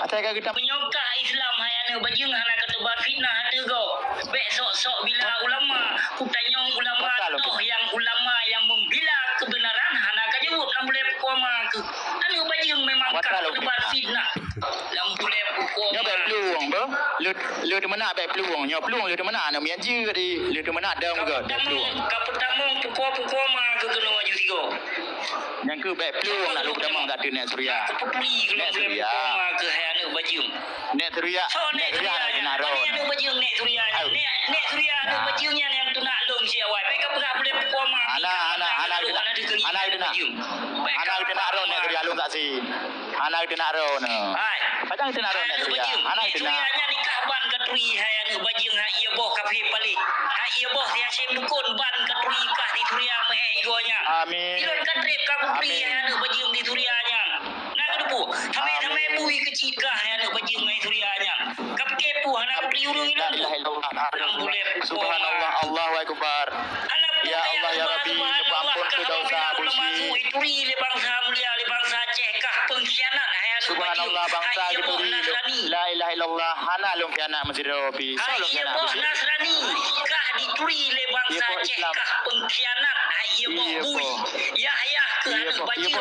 Atai ka kita Penyokah Islam hayana bajing hana kata fitnah ada kau. Bek sok-sok bila ulama, kutanyong ulama toh yang ulama yang membela kebenaran hana ka jawab lam boleh koma ke. Anu bajing memang kah tebar fitnah. Lam boleh koma. Nyo bek peluang bo. Lu di mana bek peluang? Nyo peluang lu di mana? Ana mian je di. Lu di mana ada ke bek peluang? Ka pertama pukul ma ke kena waju tiga. Yang ke bek peluang nak lu pertama tak ada net suria. Kepuli kena boleh koma ke hayana bajing. Net suria. Net suria nak dinaro. Nek bajing nek suria. Nek suria ada bajingnya yang tu nak long si awak. Baik apa boleh koma. Anak itu nak ron net suria lu tak si. Anak itu nak ron. Hai. Padang itu nak ron net suria. Anak itu nak. Surianya nikah ban katui hayana bajing ha ia boh kafe palik. Ha ia boh yang sem dukun ban katui kah di suria meh igonya. Amin. Ilon katrip ka putri hayana bajing di surianya. Nak kedepu. Sampai bui kecil kah hayana bajing di surianya. Kap kepu hana putri urung ilon. Subhanallah, Allahu akbar. Ya Allah ya Rabbi, ampun dosa busi. Ituri le bangsa mulia le bangsa Aceh kah pengkhianat hayana Subhanallah bangsa Ituri. La ilaha illallah, hana lum khianat masjid Rabbi. Salam khianat busi. Nasrani kah dituri le bangsa Aceh kah pengkhianat ia boh bui. Ya ke anak bajing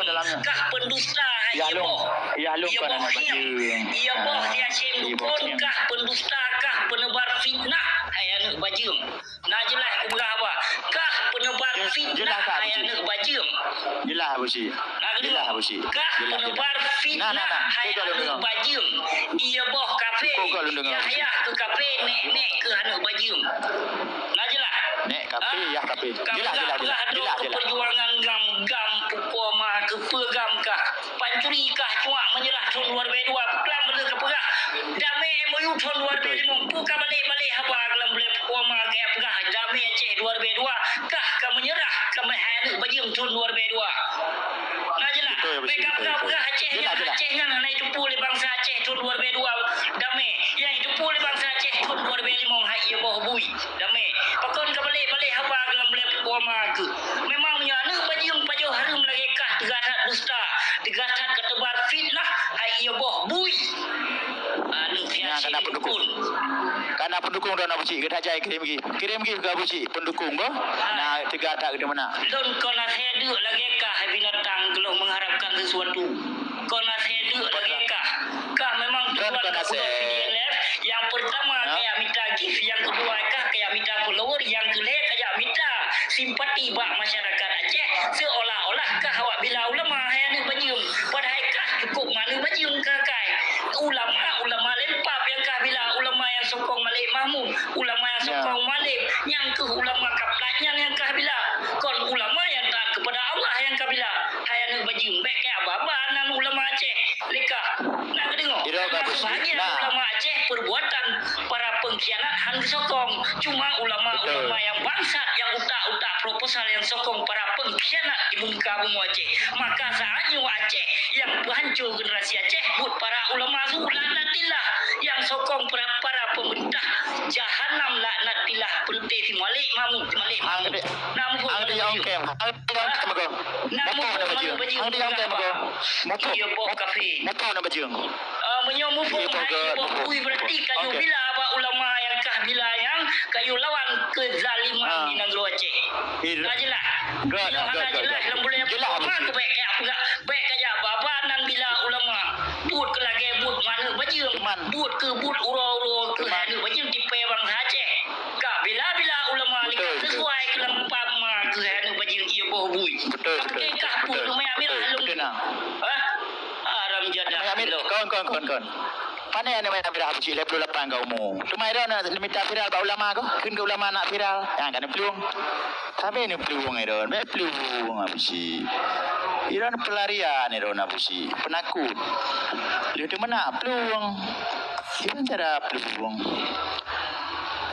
kah pendusta ia boh. Ya lum kan anak bajing. Ia boh dia sembukon kah pendusta kah penebar fitnah anak bajing. Nah jelas aku berapa? Kah penebar fitnah anak bajing. Jelas busi. Jelas busi. Kah penebar fitnah anak bajing. Ia boh kafe. Ya ke kafe nek ke anak bajing. Nah jelas. Nek kafe ya kafe. Jelas. Perjuangan gam pukul mah ke pegam kah. Pancuri kah cuak menyerah tahun 2002. Kelam benda ke pegah. Damai MOU tahun 2005. Buka balik haba kelam boleh pukul mah ke pegah. Damai Aceh 2002. Kah ka menyerah ka mahana bajing tahun 2002. Nah jelas. Mereka pegah Aceh Aceh kan naik itu pulih bangsa Aceh tahun 2002. Damai. Yang itu pulih bangsa Aceh tahun 2005 hai ia bawah bui. Damai. Pakon ka balik haba kelam boleh pukul mah ke. Memang menyana bajing pajo harum lagi kah tegarat dusta. Tegarat ketebar fitnah hai ia bawah bui. Anu fiasi pendukung. Karena pendukung dah nak buci, kita jai kirim pergi ke buci pendukung go. Nah tiga tak ke mana? Don kau nak seduk lagi kah binatang kalau mengharapkan sesuatu. Kau nak seduk lagi kah? Kah memang tuan PDLF yang pertama kayak minta gift, yang kedua kah kayak minta follower, yang kedua kayak minta simpati bak masyarakat Aceh. Seolah-olah kah awak bila ulama yang bajing, padahal kah cukup mana bajing kah kai? Ulama lempap yang kah bila ulama yang sokong Malik Mahmud, ulama yang sokong Malik, yang ke ulama kaplatnya yang kah bila, kon ulama yang taat kepada Allah yang kah bila, hayana bajing baik kayak babanan ulama Aceh lekah. Nak dengar? Bahagian ulama Aceh perbuatan para pengkhianat hang sokong, cuma ulama-ulama yang bangsat yang utak-utak proposal yang sokong para pengkhianat di muka bumi Aceh. Maka saatnya Aceh yang hancur generasi Aceh buat para ulama laknatillah yang sokong para pemerintah jahanam laknatillah perti si Malik Mahmud namun ang yang kem namun dia bawa kafe menyomu pun berarti kayu bila apa ulama yang kah bila yang kayu lawan kezaliman di negeri Aceh. Jelas. Jelas boleh apa baik kayak babanan bila ulama buat ke lagi buat mana bajing buat ke buat uro-uro ke mana bajing tipe bangsa Aceh. Kak bila ulama sesuai ke lempam ke mana bajing ia bawa bui. Pakai kah pun rumah ambil halung. Aram jadah. Kawan. Mana yang namanya viral buci 28 kau umur. Cuma ada nak limita viral ba ulama kau. Kun ke ulama nak viral. Yang kan peluang. Tapi ni peluang itu. Baik peluang apa sih? Iran pelarian itu apa sih? Penakut. Lihat mana peluang. Iran cara peluang.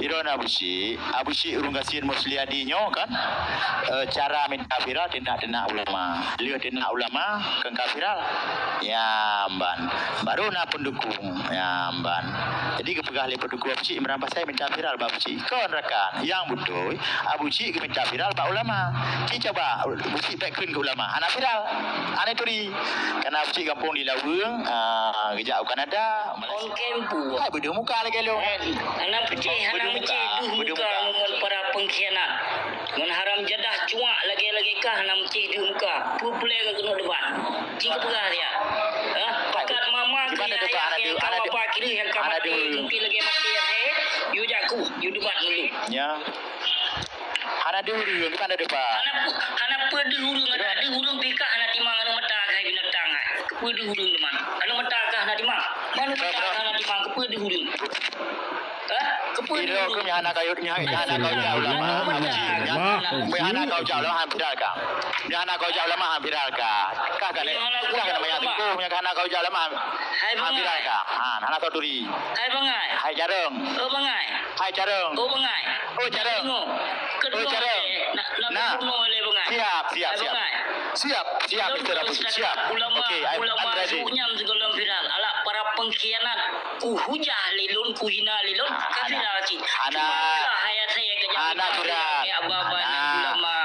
Irona Abu Syik urung kasihan Musliadinyo kan. Cara minta viral tindak ulama. Lihat tindak ulama kengkap viral. Ya ban. Baru na pendukung. Ya ban. Jadi kepegah le pendukung Abu Syik merampas saya minta viral Abu Syik. Kon rekan yang betul Abu Syik minta viral Pak ulama. Ci coba Abu Syik back ke ulama. Anak viral. Anak turi. Karena Abu Syik kampung di Lawang, kejap Kanada. On kempu. Hai beda muka lagi lo. Anak pecih, anak pecih duh muka dengan para pengkhianat. Dengan haram jadah cuak lagi-lagi kah anak pecih duh muka. Pupule ke kena depan. Jika pegah dia. Pakat mama ke yang kau apa kira yang kau mati. Mungkin lagi mati ya saya. You jaku, you debat dulu. Ya. Hana dulu, gimana depan? Anak pede hurung ada hurung pika anak timang anu mata kai binatang ai. Kepede hurung teman. Anu mata kah anak timang? Mana mata anak timang kepede hurung. Kepede hurung. Itu punya anak kayunya, anak kau jauh lama. Punya anak kau jauh lama hampir kah? Punya anak kau jauh lama hampir kah? Kah kan? Kah kan banyak tu. Punya anak kau jauh lama hampir kah? Anak kau turi. Hai bangai. Hai jarang. Oh bangai. Hai jarang. Oh bangai. Oh jarang. Kedua nak siap Mr. Abu siap. Okey, ulama sunyam segala viral ala para pengkhianat ku hujah lilun ku hina lilun kafiral ci anak hayat saya kerja anak viral ababa ulama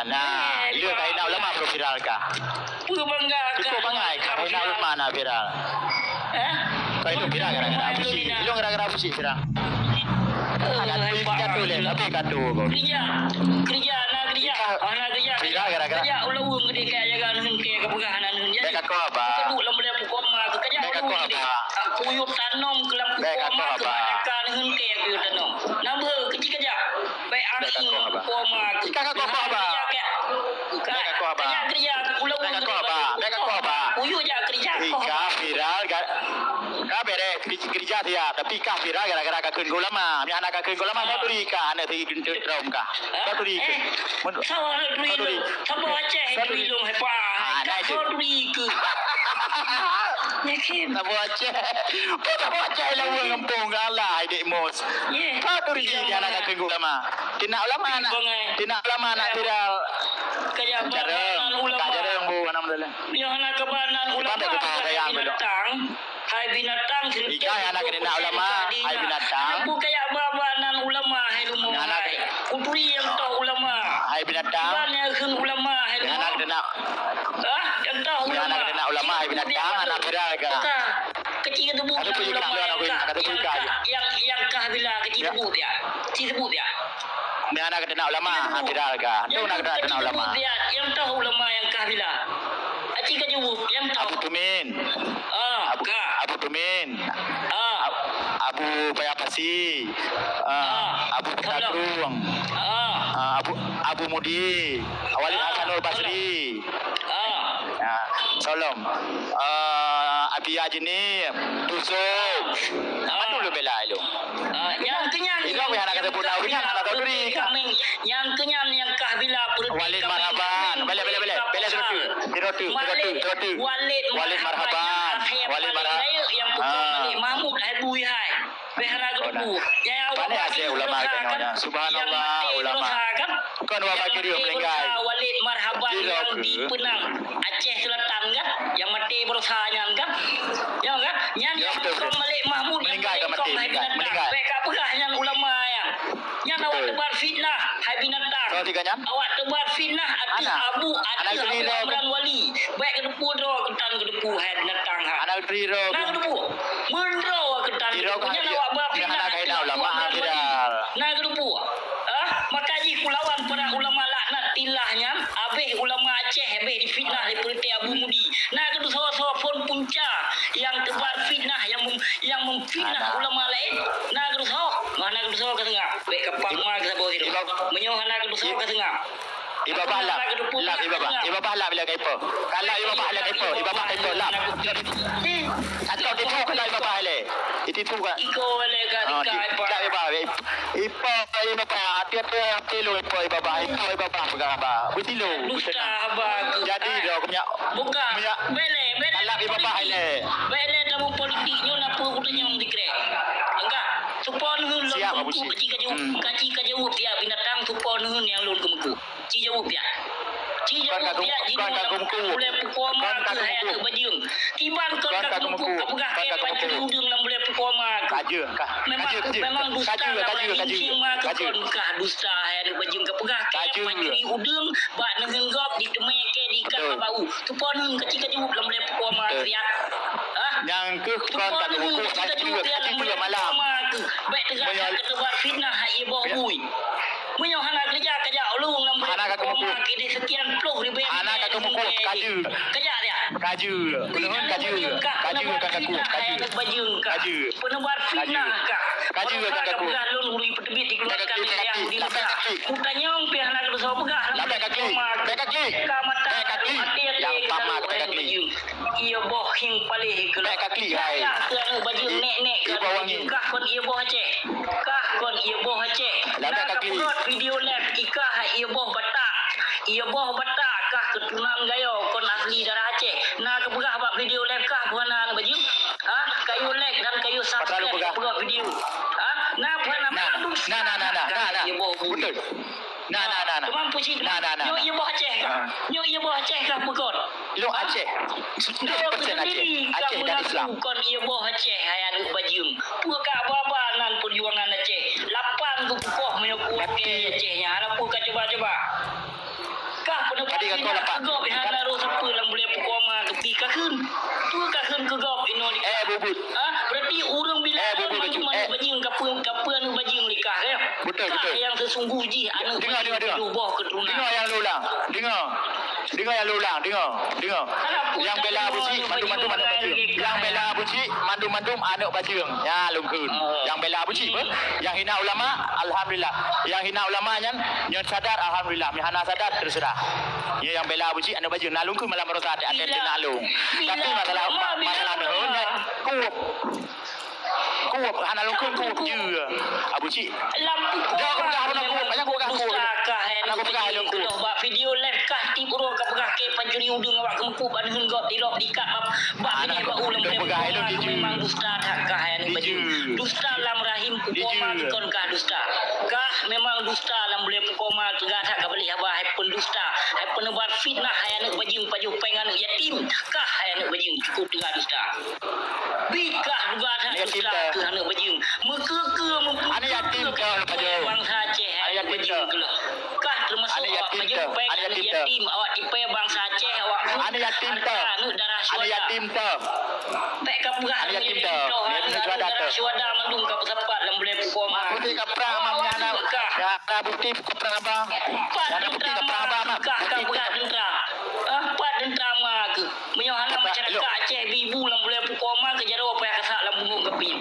anak dia kaina ulama pro viral kah bangga kaina ulama na viral kau itu viral gara-gara Abu Syik itu gara-gara Abu Syik viral katu le tapi katu kerja viral gara-gara kerja ulawung gede kaya jaga nun kaya kepegahan nun jadi kau apa keduk lemle pukul ma kerja ulawung gede kuyup tanom kelam pukul ma kebanyakan nun kaya kuyup tanom nama kecil kerja baik angin pukul ma kakak kau apa kerja ulawung gede kuyup je kerja kau viral kau bere kerja dia tapi kau viral gara-gara kau kena ulama mi anak kau kena ulama kau turi kah anak pergi pintu rom kah kau turi sawah turi sabo Aceh turi long hepa kau turi ke yakin sabo Aceh lawan kampung galah dik mos kau turi dia anak kau kena ulama tina ulama anak viral kaya banan ulama kajareng bu alhamdulillah yang anak kebanan ulama hai binatang cerita anak kena ulama hai binatang bu kaya babanan ulama hai lumo anak uturi yang tahu ulama hai binatang banyak kun ulama hai lumo anak kena yang tahu ulama anak kena ulama hai binatang anak viral ke kecil tu bu yang kahbila kecil tu dia sebut dia ni anak kena ulama viral ke tu nak kena ulama yang tahu ulama yang kahbila acik jawab yang tahu Abu Tumin Abu Tumin Abu Payapasi Abu Kadrung Abu Mudi Walid Hasanul Basri Solom Abi Ajni Tusuk mana lu bela lu yang kenyang itu yang nak kata puna punya nak tahu diri yang kenyang yang kahbila Walid Marhaban bela Walid Marhaban yang putih Mahmud Habui hai behara gebu ya banyak asyik ulama tengoknya subhanallah ulama kan wa bakiri meninggal Walid Marhaban yang di Penang Aceh Selatan kan yang mati berusahanya kan ya kan yang Malik Mahmud meninggal ke mati meninggal baik apakah yang ulama yang awak tebar fitnah hai binatang so tiganya awak tebar fitnah Abu Amran Wali baik kedepu dro ketan kedepu hai binatang anak triro nak kedepu mendro ketan punya awak bar fitnah ulama viral nak kedepu makaji kulawan para ulama laknat tilahnya abih ulama Aceh abih difitnah seperti Abu Mudi nak kedu sawa-sawa pun punca yang tebar fitnah yang memfitnah ulama lain nak kedu sawa mana kedu sawa ke tengah baik kepang ma ke bawah itu menyoh nak kedu sawa ke tengah ibabah lah ibabah lah bila kaipo kalau ibabah lah kaipo ibabah kaipo lah atau dia tu kalau ibabah le itu tu kan iko le ka kaipo tak ibabah ibabah dia tu tilo ibabah pegang apa butilo jadi dia punya bukan bele kalau ibabah le bele tamu politiknya napa kutanya dikre enggak supon hulu boleh pukul mak ke hai anak bajing. Tiban kon ka kemukuk ka pegah ke pancuri udung nam boleh pukul mak. Kaja kah? Memang dusta mak kon ka dusta hai anak bajing ka pegah ke pancuri udung bak nenggop di temai ke di ka bau. Tu pon kecil-kecil nam boleh pukul mak riak. Yang ke kon tak buku kaji malam. Baik tegak kata buat fitnah hai ibu bui. Menyo hana kerja ulung nam mak di sekian puluh ribu. Anak kat muku kaji. Kerja dia. Kaji. Penuhun kaji. Kaji kan aku. Kaji. Penebar fitnah kah. Kaji kan aku. Galun uri petebit dikeluarkan yang di Mekah. Kutanyong pi hana ke besar megah. Lapek kaki. Pek kaki. Yang pama ke kaki. Ia boh hing palih ke. Pek kaki hai. Kerana baju nek-nek kah kon ia boh Aceh. Kah kon ia boh Aceh. Lapek kaki. Video live ikah ia boh batak. Ia boh batak kah keturunan gayo kon asli darah Aceh. Nak ke pegah buat video live kah buana baju. Kayu like dan kayu subscribe buat video. Nah. Ia boh betul. Nah. Mampu sih. Nah. Ia boh Aceh kah? Ia boh Aceh kah bukan? Lu Aceh. 100% Aceh. Aceh dan Islam. Kon ia boh Aceh hai anak bajing. Pua ka babanan perjuangan Aceh. 8 kukuh menyukuh Acehnya. Apa ka coba. Kah penebat kegop hana ro siapa lam boleh pukul mak tepi ka keun. Pua ka keun kegop ino di. Bubut. Berarti urang bila bajing kapeun bajing likah ya. Betul. Yang sesungguh ji anu dengar. boh keturunan. Dengar yang lu ulang. Dengar yang lu ulang. Dengar. Yang bela buci mandum anak bajing. Yang bela buci mandum anak bajing. Ya lungkeun. Yang bela buci apa? Yang hina ulama alhamdulillah. Yang hina ulama nyan sadar alhamdulillah. Yang hana sadar terserah. Ya yang bela buci anak bajing nalung ke malam rota ada nalung. Tapi masalah kuap hana lungkeun kuap je. Abuci. Lampu buat video live kah tiburo ka pegah ke pancuri udung awak kemkup an henggop dirok dikat bab ni ba ulam memang dusta dak kah yang baju dusta lam rahim pukoma kon kah dusta kah memang dusta lam boleh pukoma tegak dak ka beli abah hai pun dusta hai penebar fitnah hai anak bajing paju pengan yatim kah hai anak bajing cukup dengan dusta bikah juga dak dusta ke anak bajing mekeke anak yatim ke paju bangsa Aceh hai anak bajing kah termasuk awak baju pengan yatim awak dipe bangsa Aceh awak anak yatim ke anak yatim ke tak kapurah anak yatim ke darah syuhada mandung ka pesapat lam boleh pukul mak putih kaprah mamnya anak ya bukti kaprah abang pat dentra mak kah kapurah dentra pat dentra mak menyohana masyarakat Aceh ibu lam boleh pukul mak ke jaro apa kasak lam bunggung kepin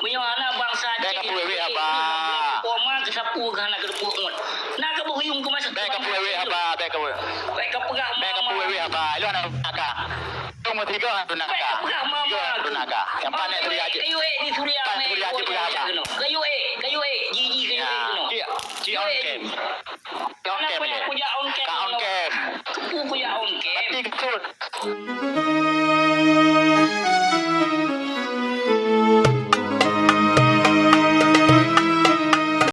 menyohana bangsa Aceh pukul mak ke sapu ke anak kedepuk ngot nak ke berhuyung ke masa baik kapuwe apa baik kapurah apa lu anak nakah tunggu tiga tu nakah yang panen dari aja kayu di Suria kayu jiji kayu no ci on cam on cam on cam kepu punya on cam tapi betul